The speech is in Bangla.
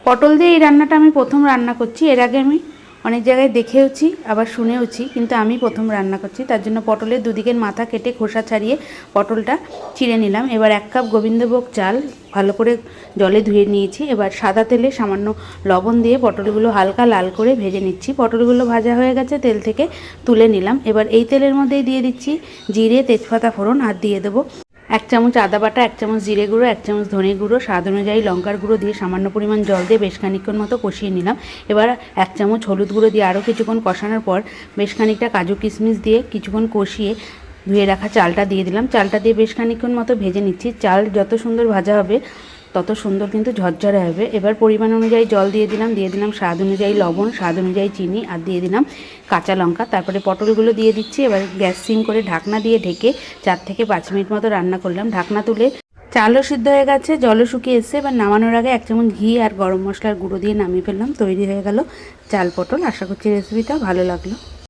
পটল দিয়ে এই রান্নাটা আমি প্রথম রান্না করছি। এর আগে আমি অনেক জায়গায় দেখেওছি, আবার শুনেওছি, কিন্তু আমি প্রথম রান্না করছি। তার জন্য পটলের দুদিকের মাথা কেটে খোসা ছাড়িয়ে পটলটা চিড়ে নিলাম। এবার 1 কাপ গোবিন্দভোগ চাল ভালো করে জলে ধুয়ে নিয়েছি। এবার সাদা তেলে সামান্য লবণ দিয়ে পটলগুলো হালকা লাল করে ভেজে নিচ্ছি। পটলগুলো ভাজা হয়ে গেছে, তেল থেকে তুলে নিলাম। এবার এই তেলের মধ্যেই দিয়ে দিচ্ছি জিরে, তেজপাতা ফোড়ন, আর দিয়ে দেবো 1 চামচ আদা বাটা, 1 চামচ জিরে গুঁড়ো, 1 চামচ ধনে গুঁড়ো, স্বাদ অনুযায়ী লঙ্কার গুঁড়ো দিয়ে সামান্য পরিমাণ জল দিয়ে বেশ খানিকক্ষণ মতো কষিয়ে নিলাম। এবার 1 চামচ হলুদ গুঁড়ো দিয়ে আরও কিছুক্ষণ কষানোর পর বেশ খানিকটা কাজু কিশমিশ দিয়ে কিছুক্ষণ কষিয়ে ধুয়ে রাখা চালটা দিয়ে দিলাম। চালটা দিয়ে বেশ খানিকক্ষণ মতো ভেজে নিচ্ছি। চাল যত সুন্দর ভাজা হবে তত সুন্দর কিন্তু ঝরঝরে হবে। এবার পরিমাণ অনুযায়ী জল দিয়ে দিলাম স্বাদ অনুযায়ী লবণ, স্বাদ অনুযায়ী চিনি, আর দিয়ে দিলাম কাঁচা লঙ্কা। তারপরে পটলগুলো দিয়ে দিচ্ছি। এবার গ্যাস সিম করে ঢাকনা দিয়ে ঢেকে 4 থেকে 5 মিনিট মতো রান্না করলাম। ঢাকনা তুলে চালও সিদ্ধ হয়ে গেছে, জলও শুকিয়ে এসছে। এবার নামানোর আগে 1 চামচ ঘি আর গরম মশলার গুঁড়ো দিয়ে নামিয়ে ফেললাম। তৈরি হয়ে গেল চাল পটল। আশা করছি রেসিপিটা ভালো লাগলো।